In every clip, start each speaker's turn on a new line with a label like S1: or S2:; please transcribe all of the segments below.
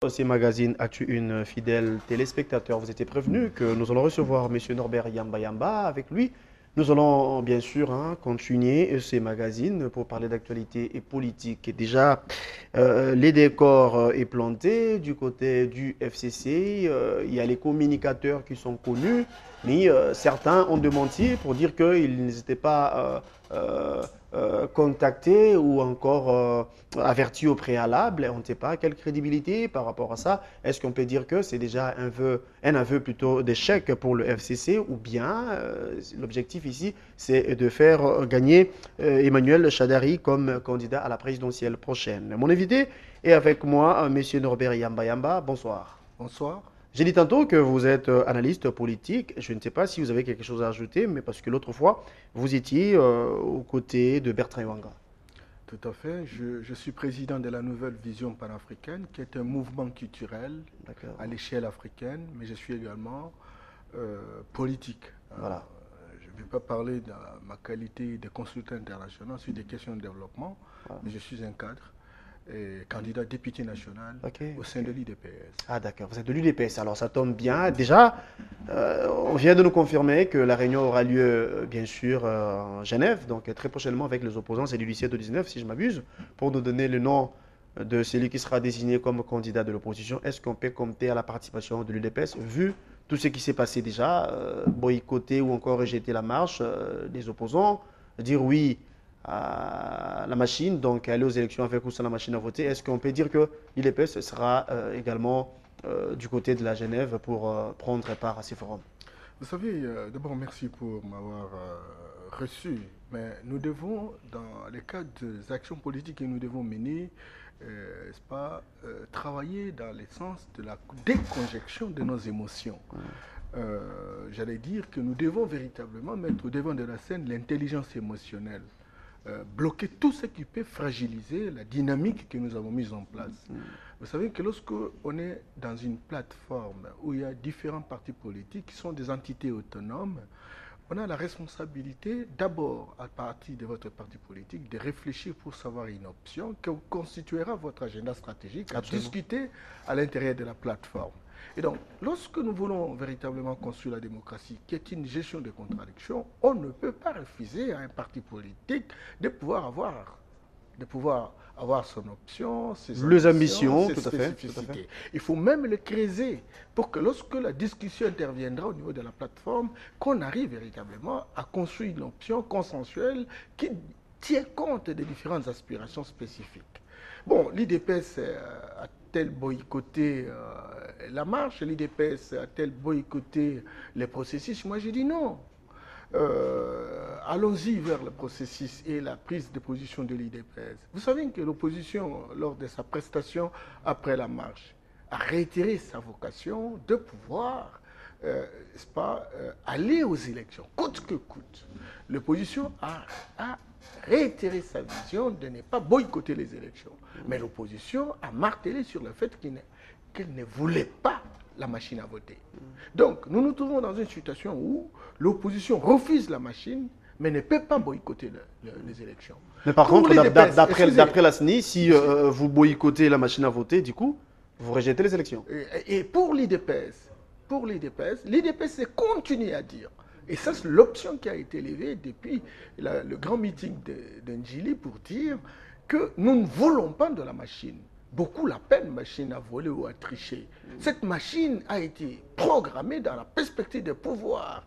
S1: Aussi Magazine Actu une fidèle téléspectateur, vous étiez prévenu que nous allons recevoir Monsieur Norbert Yamba Yamba. Avec lui, nous allons bien sûr continuer ces magazines pour parler d'actualité et politique. Et déjà, les décors est planté du côté du FCC. Il y a les communicateurs qui sont connus, mais certains ont démenti pour dire qu'ils n'étaient pas contactés ou encore avertis au préalable. On ne sait pas quelle crédibilité par rapport à ça. Est-ce qu'on peut dire que c'est déjà un aveu plutôt d'échec pour le FCC ou bien l'objectif ici, c'est de faire gagner Emmanuel Chadari comme candidat à la présidentielle prochaine. Mon invité est avec moi, Monsieur Norbert Yamba Yamba. Bonsoir.
S2: Bonsoir.
S1: J'ai dit tantôt que vous êtes analyste politique. Je ne sais pas si vous avez quelque chose à ajouter, mais parce que l'autre fois, vous étiez aux côtés de Bertrand Wanga.
S2: Tout à fait. Je suis président de la Nouvelle Vision panafricaine, qui est un mouvement culturel à l'échelle africaine, mais je suis également politique.
S1: Voilà.
S2: Je ne vais pas parler de ma qualité de consultant international sur des questions de développement, mais je suis un cadre et candidat député national au sein de l'UDPS.
S1: Ah d'accord, vous êtes de l'UDPS, alors ça tombe bien. Déjà, on vient de nous confirmer que la réunion aura lieu, bien sûr, en Genève, donc très prochainement avec les opposants, c'est du lycée de 19, si je m'abuse, pour nous donner le nom de celui qui sera désigné comme candidat de l'opposition. Est-ce qu'on peut compter à la participation de l'UDPS, vu tout ce qui s'est passé déjà, boycotter ou encore rejeter la marche des opposants, dire oui à la machine, donc aller aux élections avec ou sans la machine à voter. Est-ce qu'on peut dire que l'IDPS sera également du côté de la Genève pour prendre part à ces forums?
S2: Vous savez, d'abord merci pour m'avoir reçu, mais nous devons, dans les cadres des actions politiques que nous devons mener, n'est-ce pas, travailler dans le sens de la déconjection de nos émotions. J'allais dire que nous devons véritablement mettre au devant de la scène l'intelligence émotionnelle. Bloquer tout ce qui peut fragiliser la dynamique que nous avons mise en place. Vous savez que lorsque on est dans une plateforme où il y a différents partis politiques qui sont des entités autonomes, on a la responsabilité d'abord, à partir de votre parti politique, de réfléchir pour savoir une option que constituera votre agenda stratégique à discuter à l'intérieur de la plateforme. Et donc, lorsque nous voulons véritablement construire la démocratie, qui est une gestion de contradictions, on ne peut pas refuser à un parti politique de pouvoir avoir son option,
S1: Les ambitions,
S2: ses
S1: tout à fait.
S2: spécificités. Il faut même le creuser pour que lorsque la discussion interviendra au niveau de la plateforme, qu'on arrive véritablement à construire une option consensuelle qui tient compte des différentes aspirations spécifiques. Bon, l'IDPS a-t-elle boycotté la marche? L'IDPS a-t-elle boycotté les processus? Moi, je dis non. Allons-y vers le processus et la prise de position de l'IDPS. Vous savez que l'opposition, lors de sa prestation après la marche, a réitéré sa vocation de pouvoir aller aux élections, coûte que coûte. L'opposition a réitéré sa vision de ne pas boycotter les élections. Mais l'opposition a martelé sur le fait qu'elle ne voulait pas la machine à voter. Donc, nous nous trouvons dans une situation où l'opposition refuse la machine, mais ne peut pas boycotter les élections.
S1: Mais par contre, d'après la CENI, si vous boycottez la machine à voter, du coup, vous rejetez les élections.
S2: Et pour l'IDPS, l'IDPS continue à dire, et ça c'est l'option qui a été levée depuis le grand meeting de Ndjili pour dire que nous ne voulons pas de la machine. Beaucoup l'appellent machine à voler ou à tricher. Cette machine a été programmée dans la perspective de pouvoir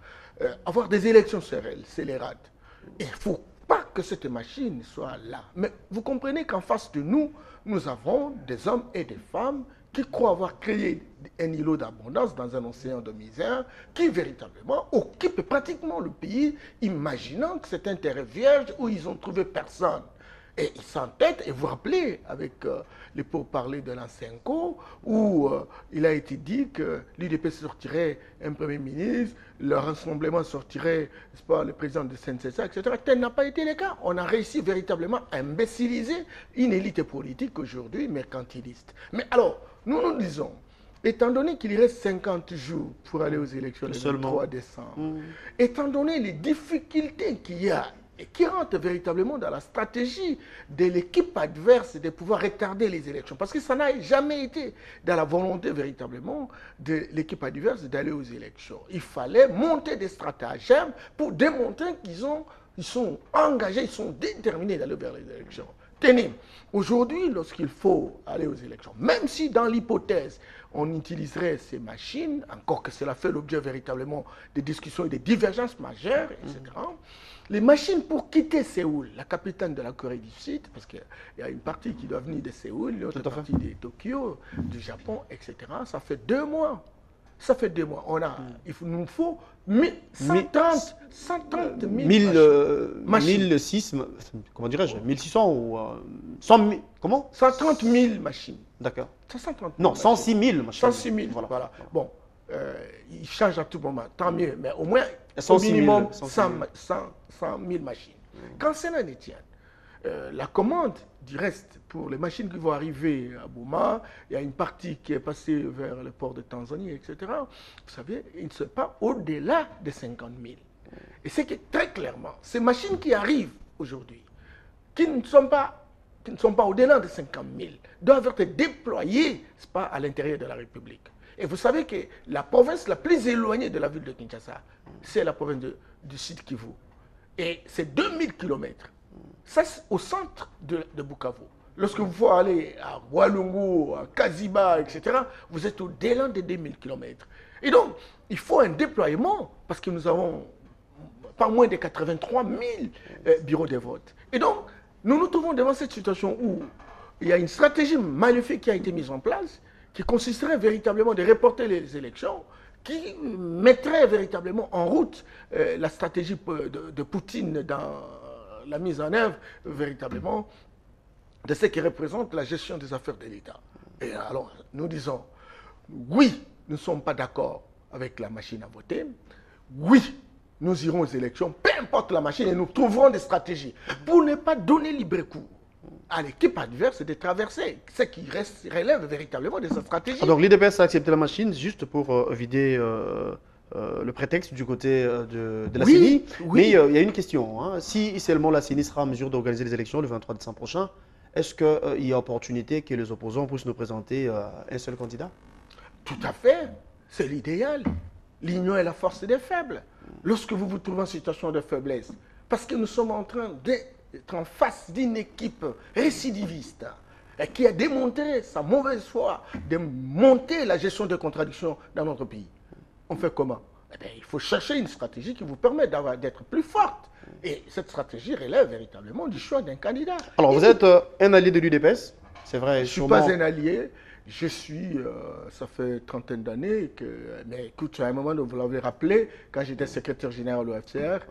S2: avoir des élections scélérates. Il ne faut pas que cette machine soit là. Mais vous comprenez qu'en face de nous, nous avons des hommes et des femmes qui croient avoir créé un îlot d'abondance dans un océan de misère, qui véritablement occupe pratiquement le pays, imaginant que c'est un terrain vierge où ils ont trouvé personne. Et ils s'entêtent, et vous vous rappelez, avec les pourparlers de l'ancien co, où il a été dit que l'UDP sortirait un premier ministre, le rassemblement sortirait, n'est-ce pas, le président de CNCSA, etc. Tel n'a pas été le cas. On a réussi véritablement à imbéciliser une élite politique aujourd'hui mercantiliste. Mais alors, nous disons, étant donné qu'il reste 50 jours pour aller aux élections le 23 décembre, étant donné les difficultés qu'il y a et qui rentre véritablement dans la stratégie de l'équipe adverse de pouvoir retarder les élections. Parce que ça n'a jamais été dans la volonté véritablement de l'équipe adverse d'aller aux élections. Il fallait monter des stratagèmes pour démontrer ils sont engagés, ils sont déterminés d'aller vers les élections. Tenez, aujourd'hui, lorsqu'il faut aller aux élections, même si dans l'hypothèse, on utiliserait ces machines, encore que cela fait l'objet véritablement de discussions et de divergences majeures, etc., les machines pour quitter Séoul, la capitale de la Corée du Sud, parce qu'il y a une partie qui doit venir de Séoul, l'autre partie de Tokyo, du Japon, etc., ça fait 2 mois. Ça fait 2 mois. Il nous faut 130 000 machines.
S1: 1006, comment dirais-je, 1600 ou 100 000, comment
S2: 130 000 machines.
S1: D'accord.
S2: 130 000
S1: non, 106 000 machines.
S2: 106 000, voilà. Bon, il change à tout moment, tant mieux, mais au moins, au minimum, 100 000 machines. Quand cela ne tient, la commande du reste pour les machines qui vont arriver à Bouma, il y a une partie qui est passée vers le port de Tanzanie, etc. Vous savez, il ne se pas au-delà de 50 000. Et c'est que très clairement, ces machines qui arrivent aujourd'hui, qui ne sont pas au-delà de 50 000, doivent être déployées pas, à l'intérieur de la République. Et vous savez que la province la plus éloignée de la ville de Kinshasa, c'est la province du Sud Kivu. Et c'est 2000 km. Ça, c'est au centre de Bukavu. Lorsque vous faut aller à Walungu, à Kaziba, etc., vous êtes au-delà des 2000 km. Et donc, il faut un déploiement, parce que nous avons pas moins de 83 000 bureaux de vote. Et donc, nous nous trouvons devant cette situation où il y a une stratégie maléfique qui a été mise en place, qui consisterait véritablement de reporter les élections, qui mettrait véritablement en route la stratégie de Poutine dans la mise en œuvre véritablement de ce qui représente la gestion des affaires de l'État. Et alors, nous disons, oui, nous ne sommes pas d'accord avec la machine à voter, oui, nous irons aux élections, peu importe la machine, et nous trouverons des stratégies pour ne pas donner libre cours à l'équipe adverse de traverser, ce qui relève véritablement de sa stratégie.
S1: Donc l'IDPS a accepté la machine juste pour vider le prétexte du côté de la CENI. Oui. Mais il y a une question. Hein. Si seulement la CENI sera en mesure d'organiser les élections le 23 décembre prochain, est-ce qu'il y a opportunité que les opposants puissent nous présenter un seul candidat?
S2: Tout à fait. C'est l'idéal. L'union est la force des faibles. Lorsque vous vous trouvez en situation de faiblesse, parce que nous sommes en train d'être en face d'une équipe récidiviste qui a démontré sa mauvaise foi de monter la gestion des contradictions dans notre pays. On fait comment? Eh bien, il faut chercher une stratégie qui vous permet d'être plus forte. Et cette stratégie relève véritablement du choix d'un candidat.
S1: Alors, vous êtes un allié de l'UDPS, c'est vrai.
S2: Je ne suis pas un allié. Je suis, ça fait trentaine d'années que, mais écoute, à un moment, vous l'avez rappelé, quand j'étais secrétaire général au FCR,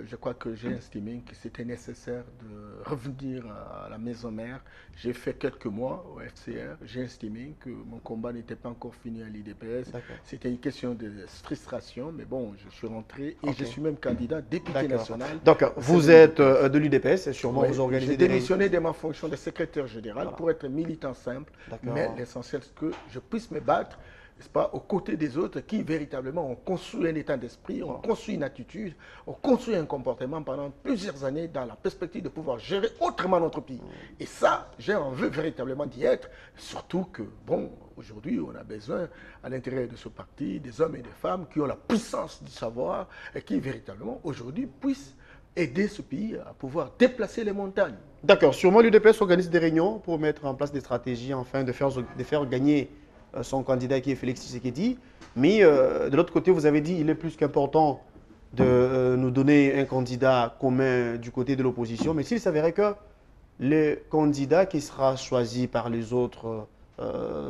S2: je crois que j'ai estimé que c'était nécessaire de revenir à la maison mère. J'ai fait quelques mois au FCR, j'ai estimé que mon combat n'était pas encore fini à l'IDPS. C'était une question de frustration, mais bon, je suis rentré et je suis même candidat député national.
S1: Donc, vous êtes de l'UDPS et sûrement vous organisez des...
S2: J'ai démissionné de ma fonction de secrétaire général pour être militant simple, mais l'essentiel, c'est que je puisse me battre, n'est-ce pas, aux côtés des autres qui véritablement ont construit un état d'esprit, ont construit une attitude, ont construit un comportement pendant plusieurs années dans la perspective de pouvoir gérer autrement notre pays. Et ça, j'ai envie véritablement d'y être, surtout que, bon, aujourd'hui, on a besoin, à l'intérieur de ce parti, des hommes et des femmes qui ont la puissance du savoir et qui véritablement, aujourd'hui, puissent aider ce pays à pouvoir déplacer les montagnes.
S1: D'accord. Sûrement, l'UDPS organise des réunions pour mettre en place des stratégies afin de faire gagner son candidat qui est Félix Tshisekedi. Mais de l'autre côté, vous avez dit qu'il est plus qu'important de nous donner un candidat commun du côté de l'opposition. Mais s'il s'avérait que le candidat qui sera choisi par les autres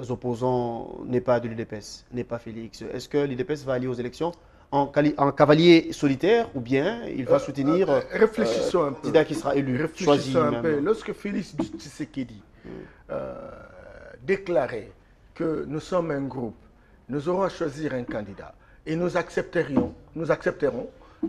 S1: opposants n'est pas de l'UDPS, n'est pas Félix, est-ce que l'UDPS va aller aux élections en cavalier solitaire ou bien il va soutenir
S2: réfléchissons un peu.
S1: Candidat qui sera élu, choisi
S2: un peu. Lorsque Félix Tshisekedi déclarait que nous sommes un groupe, nous aurons à choisir un candidat et nous accepterons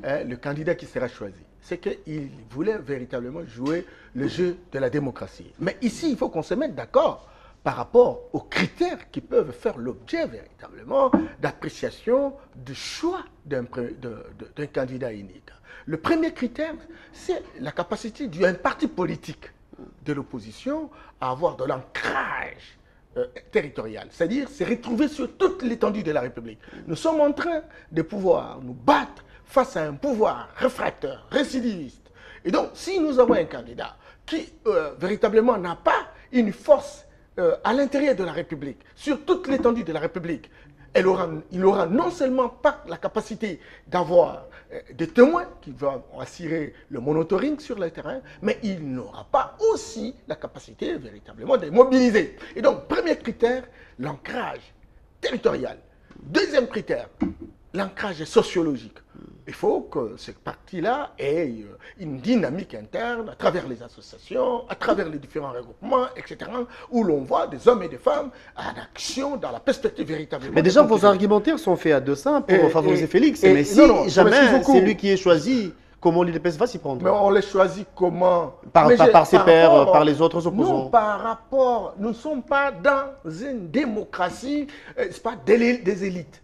S2: le candidat qui sera choisi. C'est qu'il voulait véritablement jouer le jeu de la démocratie. Mais ici, il faut qu'on se mette d'accord. par rapport aux critères qui peuvent faire l'objet véritablement d'appréciation du choix d'un candidat unique. Le premier critère, c'est la capacité d'un parti politique de l'opposition à avoir de l'ancrage territorial, c'est-à-dire se retrouver sur toute l'étendue de la République. Nous sommes en train de pouvoir nous battre face à un pouvoir réfractaire, récidiviste. Et donc, si nous avons un candidat qui véritablement n'a pas une force à l'intérieur de la République, sur toute l'étendue de la République, il aura non seulement pas la capacité d'avoir des témoins qui vont assurer le monitoring sur le terrain, mais il n'aura pas aussi la capacité véritablement de mobiliser. Et donc, premier critère, l'ancrage territorial. Deuxième critère, l'ancrage sociologique. Il faut que cette partie-là ait une dynamique interne à travers les associations, à travers les différents regroupements, etc., où l'on voit des hommes et des femmes en action dans la perspective véritablement.
S1: Mais déjà, vos argumentaires sont faits à dessein pour favoriser Félix. Mais si jamais c'est lui qui est choisi, comment l'UDPS va s'y prendre?
S2: Mais on les choisit comment?
S1: Par ses pairs, par les autres opposants.
S2: Non, par rapport, nous ne sommes pas dans une démocratie, c'est pas des élites.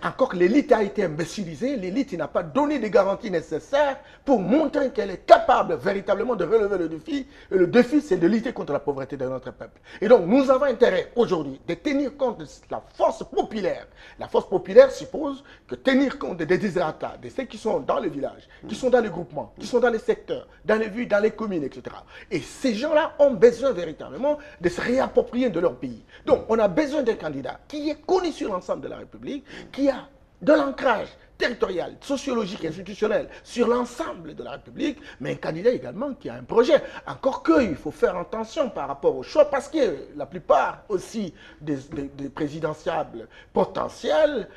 S2: Encore que l'élite a été imbécilisée, l'élite n'a pas donné les garanties nécessaires pour montrer qu'elle est capable véritablement de relever le défi. Et le défi, c'est de lutter contre la pauvreté de notre peuple. Et donc, nous avons intérêt aujourd'hui de tenir compte de la force populaire. La force populaire suppose que tenir compte des désirata, de ceux qui sont dans les villages, qui sont dans les groupements, qui sont dans les secteurs, dans les villes, dans les communes, etc. Et ces gens-là ont besoin véritablement de se réapproprier de leur pays. Donc, on a besoin d'un candidat qui est connu sur l'ensemble de la République, qui a de l'ancrage territorial, sociologique, institutionnel sur l'ensemble de la République, mais un candidat également qui a un projet. Encore qu'il faut faire attention par rapport au choix, parce que la plupart aussi des présidentiables potentiels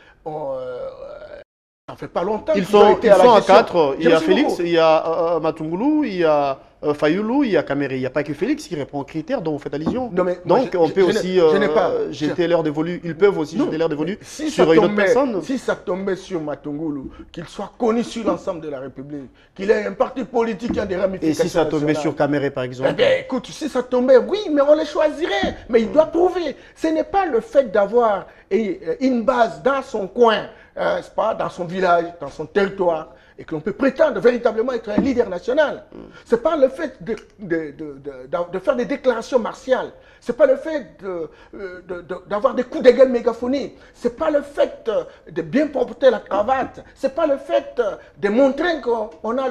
S2: ça fait pas longtemps
S1: ils sont à 4. Il y a Félix, il y a Matungulu, il y a Fayoulou, il y a Kamere. Il n'y a pas que Félix qui répond aux critères dont vous faites allusion.
S2: Non, mais
S1: donc on peut aussi jeter l'heure dévolue. Ils peuvent aussi jeter l'heure dévolue sur une autre personne.
S2: Si ça tombait sur Matungulu, qu'il soit connu sur l'ensemble de la République, qu'il ait un parti politique qui a des ramifications.
S1: Et si ça tombait sur Kamere par exemple?
S2: Eh bien, écoute, si ça tombait, oui, mais on les choisirait. Mais il doit prouver. Ce n'est pas le fait d'avoir une base dans son coin, pas dans son village, dans son territoire, et que l'on peut prétendre véritablement être un leader national. Ce n'est pas le fait de faire des déclarations martiales. Ce n'est pas le fait d'avoir des coups de gueule mégaphoniques. Ce n'est pas le fait de bien porter la cravate. Ce n'est pas le fait de montrer qu'on a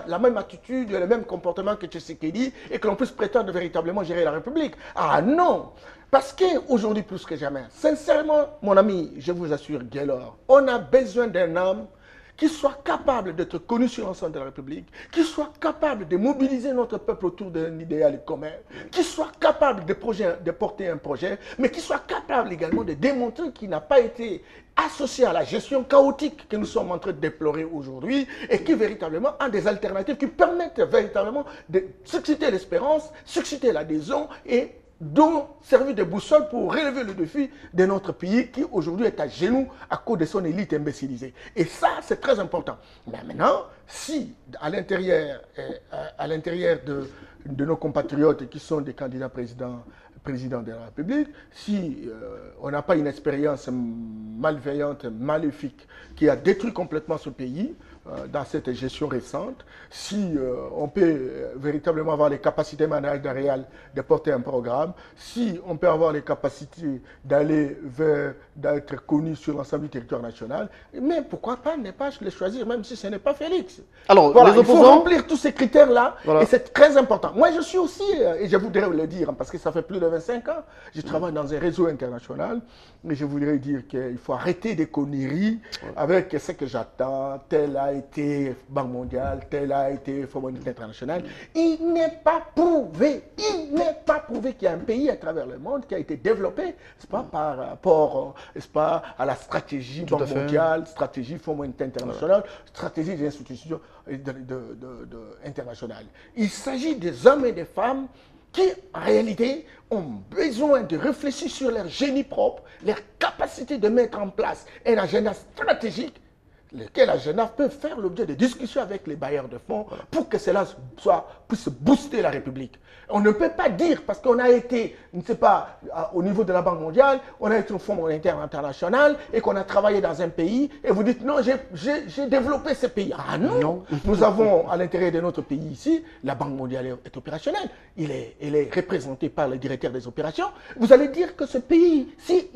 S2: la même attitude, le même comportement que Tshisekedi et que l'on puisse prétendre véritablement gérer la République. Ah non! Parce qu'aujourd'hui, plus que jamais, sincèrement, mon ami, je vous assure, Gaylor, on a besoin d'un homme qui soit capable d'être connu sur l'ensemble de la République, qui soit capable de mobiliser notre peuple autour d'un idéal commun, qui soit capable de porter un projet, mais qui soit capable également de démontrer qu'il n'a pas été associé à la gestion chaotique que nous sommes en train de déplorer aujourd'hui et qui véritablement a des alternatives qui permettent véritablement de susciter l'espérance, susciter l'adhésion et donc servir de boussole pour relever le défi de notre pays qui aujourd'hui est à genoux à cause de son élite imbécilisée. Et ça, c'est très important. Mais maintenant, si à l'intérieur de nos compatriotes qui sont des candidats présidents de la République, si on n'a pas une expérience malveillante, maléfique, qui a détruit complètement ce pays, dans cette gestion récente, si on peut véritablement avoir les capacités managériales de porter un programme, si on peut avoir les capacités d'aller vers, d'être connu sur l'ensemble du territoire national, mais pourquoi pas ne pas le choisir, même si ce n'est pas Félix.
S1: Alors,
S2: voilà,
S1: les opposants...
S2: il faut remplir tous ces critères-là,
S1: voilà.
S2: Et c'est très important. Moi, je suis aussi, et je voudrais le dire, parce que ça fait plus de 25 ans, je travaille dans un réseau international, mais je voudrais dire qu'il faut arrêter des conneries avec ce que j'attends, tel a été Banque mondiale, tel a été Fonds monétaire international. Il n'est pas prouvé, qu'il y a un pays à travers le monde qui a été développé, c'est pas par rapport, c'est pas à la stratégie Banque mondiale, stratégie Fonds monétaire international, stratégie des institutions internationales. Il s'agit des hommes et des femmes qui, en réalité, ont besoin de réfléchir sur leur génie propre, leur capacité de mettre en place un agenda stratégique lesquels la GENAF peut faire l'objet de discussions avec les bailleurs de fonds pour que cela puisse booster la République. On ne peut pas dire, parce qu'on a été, je ne sais pas, au niveau de la Banque mondiale, on a été au Fonds monétaire international et qu'on a travaillé dans un pays et vous dites non, j'ai développé ce pays. Ah non, non. Nous avons à l'intérieur de notre pays ici, la Banque mondiale est opérationnelle. Elle est représentée par le directeur des opérations. Vous allez dire que ce pays, si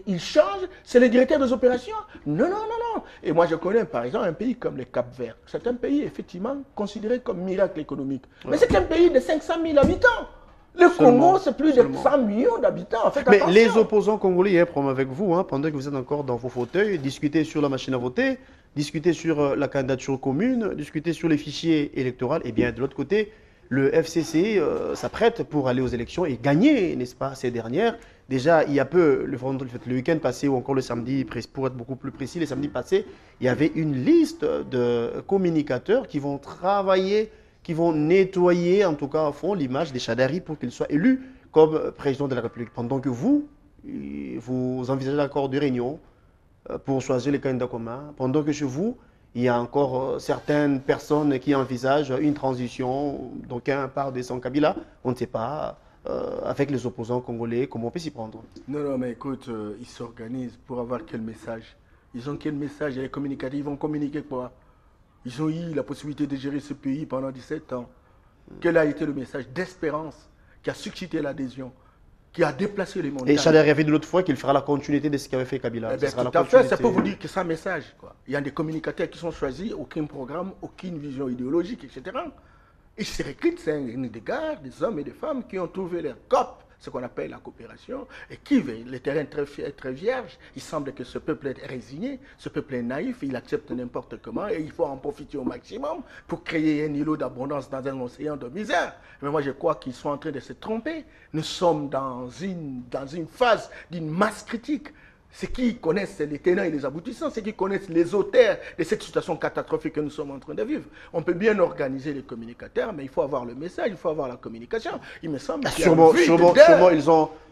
S2: il change, c'est le directeur des opérations? Non, non, non, non. Et moi, je connais par exemple un pays comme le Cap-Vert. C'est un pays effectivement considéré comme miracle économique. Mais c'est un pays de 500 000 habitants. Le Congo, c'est plus de 100 millions d'habitants. En fait,
S1: mais attention. Les opposants congolais, il y a un problème avec vous, hein, pendant que vous êtes encore dans vos fauteuils, discutez sur la machine à voter, discutez sur la candidature commune, discutez sur les fichiers électoraux. Et bien, de l'autre côté, le FCC s'apprête pour aller aux élections et gagner, n'est-ce pas, ces dernières. Déjà, il y a peu, le week-end passé ou encore le samedi, pour être beaucoup plus précis, le samedi passé, il y avait une liste de communicateurs qui vont travailler, qui vont nettoyer, en tout cas à fond, l'image des Chadari pour qu'il soit élu comme président de la République. Pendant que vous envisagez l'accord de réunion pour choisir les candidats communs, pendant que chez vous, il y a encore certaines personnes qui envisagent une transition, donc un part de son Kabila, on ne sait pas, avec les opposants congolais, comment on peut s'y prendre.
S2: Non, non, mais écoute, ils s'organisent pour avoir quel message? Ils ont quel message? Les communicateurs, ils vont communiquer quoi? Ils ont eu la possibilité de gérer ce pays pendant 17 ans. Quel a été le message d'espérance qui a suscité l'adhésion, qui a déplacé les montagnes?
S1: Et Chadari avait dit l'autre fois qu'il fera la continuité de ce qu'avait fait Kabila.
S2: Eh bien, tout à fait, ça peut vous dire que c'est un message, quoi. Il y a des communicateurs qui sont choisis, aucun programme, aucune vision idéologique, etc. Ils se recrutent, c'est des gars, des hommes et des femmes qui ont trouvé leur COP, ce qu'on appelle la coopération, et qui veulent le terrain très vierge. Il semble que ce peuple est résigné, ce peuple est naïf, il accepte n'importe comment, et il faut en profiter au maximum pour créer un îlot d'abondance dans un océan de misère. Mais moi, je crois qu'ils sont en train de se tromper. Nous sommes dans une phase d'une masse critique. Ceux qui connaissent les tenants et les aboutissants, ceux qui connaissent les auteurs de cette situation catastrophique que nous sommes en train de vivre. On peut bien organiser les communicateurs, mais il faut avoir le message, il faut avoir la communication. Il me semble qu'il y a
S1: sûrement,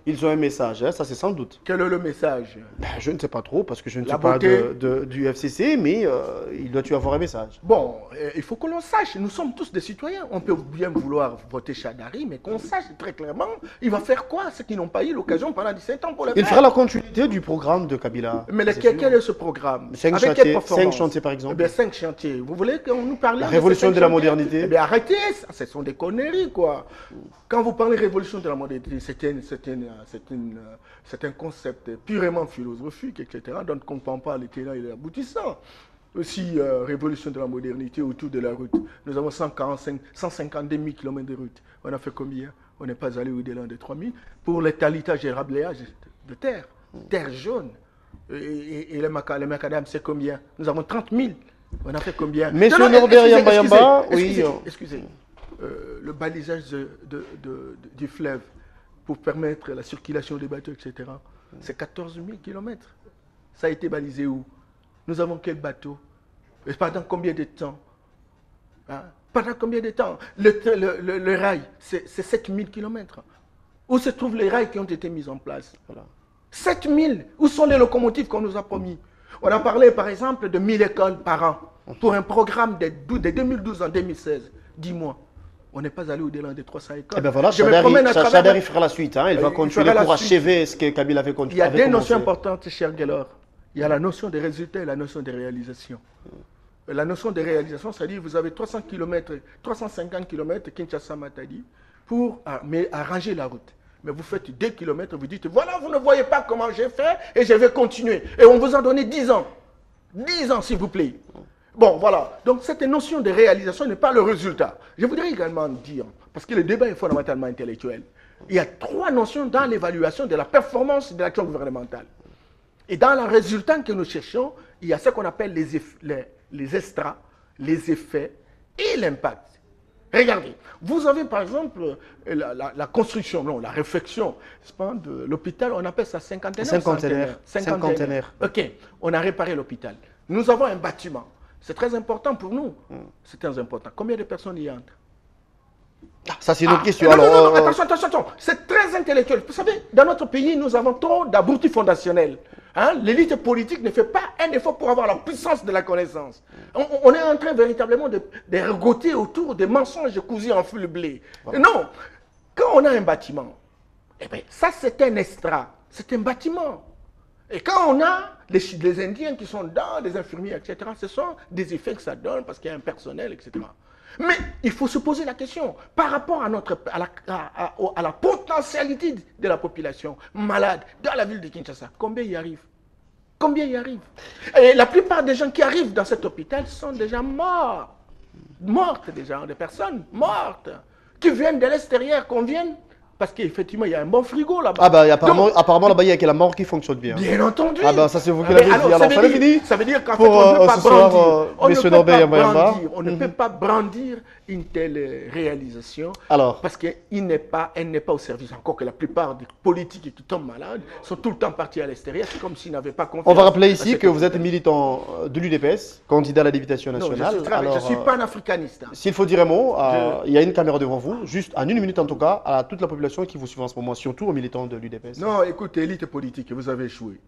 S1: ils ont un message, hein, ça c'est sans doute.
S2: Quel est le message?
S1: Je ne sais pas trop, parce que je ne suis pas du FCC, mais il doit y avoir un message.
S2: Bon, il faut que l'on sache, nous sommes tous des citoyens. On peut bien vouloir voter Chadari, mais qu'on sache très clairement, il va faire quoi, ceux qui n'ont pas eu l'occasion pendant 17 ans pour le faire.
S1: Il fera la continuité du programme de Kabila.
S2: Mais quel est ce programme?
S1: 5 chantiers par exemple.
S2: Eh bien, 5 chantiers. Vous voulez qu'on nous parle
S1: de la révolution de la modernité?
S2: Eh bien, arrêtez, ce sont des conneries, quoi. Quand vous parlez de révolution de la modernité, c'est un concept purement philosophique, etc. Donc, on ne comprend pas les tenants et les aboutissants. Aussi, révolution de la modernité autour de la route. Nous avons 152 000 km de route. On a fait combien? On n'est pas allé au-delà de 3 000. Pour les talitage et rablayage de terre jaune. Et les macadam, c'est combien? Nous avons 30 000. On a fait combien?
S1: Monsieur Norbert Yamba, oui.
S2: Excusez. Le balisage du fleuve pour permettre la circulation des bateaux, etc. C'est 14 000 km. Ça a été balisé où? Nous avons quel bateau? Et pendant combien de temps? Hein? Pendant combien de temps? Le rail, c'est 7 000 km. Où se trouvent les rails qui ont été mis en place? Voilà. 7 000. Où sont les locomotives qu'on nous a promis? On a parlé par exemple de 1000 écoles par an pour un programme de 2012 en 2016. Dis-moi. On n'est pas allé au-delà des 300 écoles.
S1: Eh bien voilà, Chadari fera la suite. Hein. Il va continuer pour achever ce que Kabila avait continué.
S2: Il y a deux notions importantes, cher Gelor. Il y a la notion de résultat et la notion de réalisation. La notion de réalisation, c'est-à-dire vous avez 300 km, 350 km Kinshasa-Matadi pour arranger la route. Mais vous faites 2 km, vous dites, voilà, vous ne voyez pas comment j'ai fait et je vais continuer. Et on vous a donné 10 ans. 10 ans, s'il vous plaît. Bon, voilà. Donc, cette notion de réalisation n'est pas le résultat. Je voudrais également dire, parce que le débat est fondamentalement intellectuel, il y a 3 notions dans l'évaluation de la performance de l'action gouvernementale. Et dans le résultat que nous cherchons, il y a ce qu'on appelle les extras, les effets et l'impact. Regardez, vous avez par exemple la construction, non, la réfection de l'hôpital, on appelle ça cinquantenaire. Ok, on a réparé l'hôpital. Nous avons un bâtiment. C'est très important pour nous. C'est très important. Combien de personnes y entrent?
S1: Ça, c'est une autre question.
S2: Non, attention. C'est très intellectuel. Vous savez, dans notre pays, nous avons trop d'abrutis fondationnels. Hein? L'élite politique ne fait pas un effort pour avoir la puissance de la connaissance. On est en train véritablement de rigoter autour des mensonges cousus en fil blé. Voilà. Non, quand on a un bâtiment, eh bien, ça c'est un extra, c'est un bâtiment. Et quand on a les Indiens qui sont dans, des infirmiers, etc., ce sont des effets que ça donne parce qu'il y a un personnel, etc. Mais il faut se poser la question, par rapport à la potentialité de la population malade dans la ville de Kinshasa, combien y arrivent? Combien y arrivent? Et la plupart des gens qui arrivent dans cet hôpital sont déjà morts. Mortes déjà, des personnes mortes, qui viennent de l'extérieur, qu'on vienne. Parce qu'effectivement, il y a un bon frigo là-bas.
S1: Ah bah apparemment là-bas, il y a que la mort qui fonctionne bien.
S2: Bien entendu.
S1: Ah bah ça c'est vous qui l'avez dit. Alors ça est fini.
S2: Ça veut dire qu'en fait, on ne peut pas brandir. On ne peut
S1: Mhm.
S2: pas brandir une telle réalisation.
S1: Alors.
S2: Parce qu'elle n'est pas au service. Encore que la plupart des politiques qui tombent malades sont tout le temps partis à l'extérieur. C'est comme s'ils n'avaient pas confiance.
S1: On va rappeler ici que vous êtes militant de l'UDPS, candidat à la députation nationale.
S2: Non, je suis panafricaniste.
S1: S'il faut dire un mot, il y a une caméra devant vous, juste en une minute en tout cas, à toute la population qui vous suit en ce moment, surtout aux militants de l'UDPS.
S2: Non, écoutez, élite politique, vous avez échoué.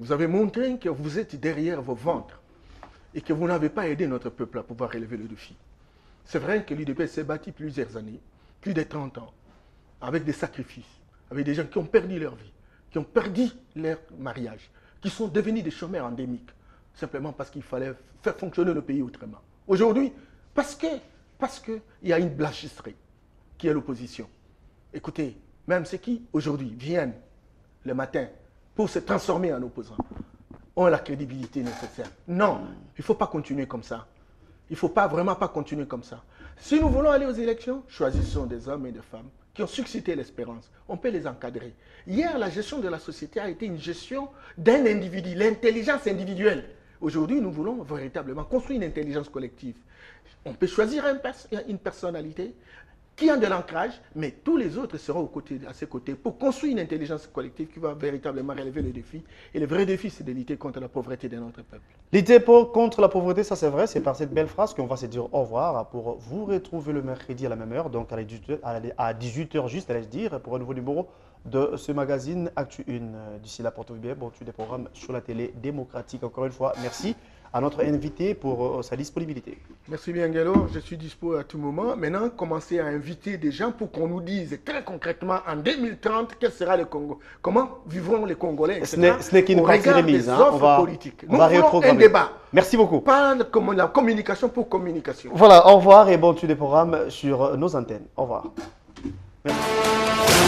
S2: Vous avez montré que vous êtes derrière vos ventres et que vous n'avez pas aidé notre peuple à pouvoir relever le défi. C'est vrai que l'UDPS s'est bâti plusieurs années, plus de 30 ans, avec des sacrifices, avec des gens qui ont perdu leur vie, qui ont perdu leur mariage, qui sont devenus des chômeurs endémiques, simplement parce qu'il fallait faire fonctionner le pays autrement. Aujourd'hui, parce qu'il y a une blanchisserie qui est l'opposition. Écoutez, même ceux qui, aujourd'hui, viennent le matin pour se transformer en opposants, ont la crédibilité nécessaire. Non, il ne faut pas continuer comme ça. Il ne faut vraiment pas continuer comme ça. Si nous voulons aller aux élections, choisissons des hommes et des femmes qui ont suscité l'espérance. On peut les encadrer. Hier, la gestion de la société a été une gestion d'un individu, l'intelligence individuelle. Aujourd'hui, nous voulons véritablement construire une intelligence collective. On peut choisir une personnalité qui a de l'ancrage, mais tous les autres seront à ses côtés pour construire une intelligence collective qui va véritablement relever le défi. Et le vrai défi, c'est de lutter contre la pauvreté de notre peuple.
S1: Lutter contre la pauvreté, ça c'est vrai, c'est par cette belle phrase qu'on va se dire au revoir pour vous retrouver le mercredi à la même heure, donc à 18h juste, allais-je dire, pour un nouveau numéro de ce magazine Actu 1. D'ici là, portez-vous bien, bon, tu des programmes sur la télé démocratique. Encore une fois, merci à notre invité pour sa disponibilité.
S2: Merci bien, Gallo. Je suis dispo à tout moment. Maintenant, commencez à inviter des gens pour qu'on nous dise très concrètement en 2030 quel sera le Congo. Comment vivront les Congolais, etc.
S1: Ce n'est qu'une partie remise.
S2: On va un débat.
S1: Merci beaucoup.
S2: Pas la communication pour communication.
S1: Voilà, au revoir et bon tu des programmes sur nos antennes. Au revoir. Merci.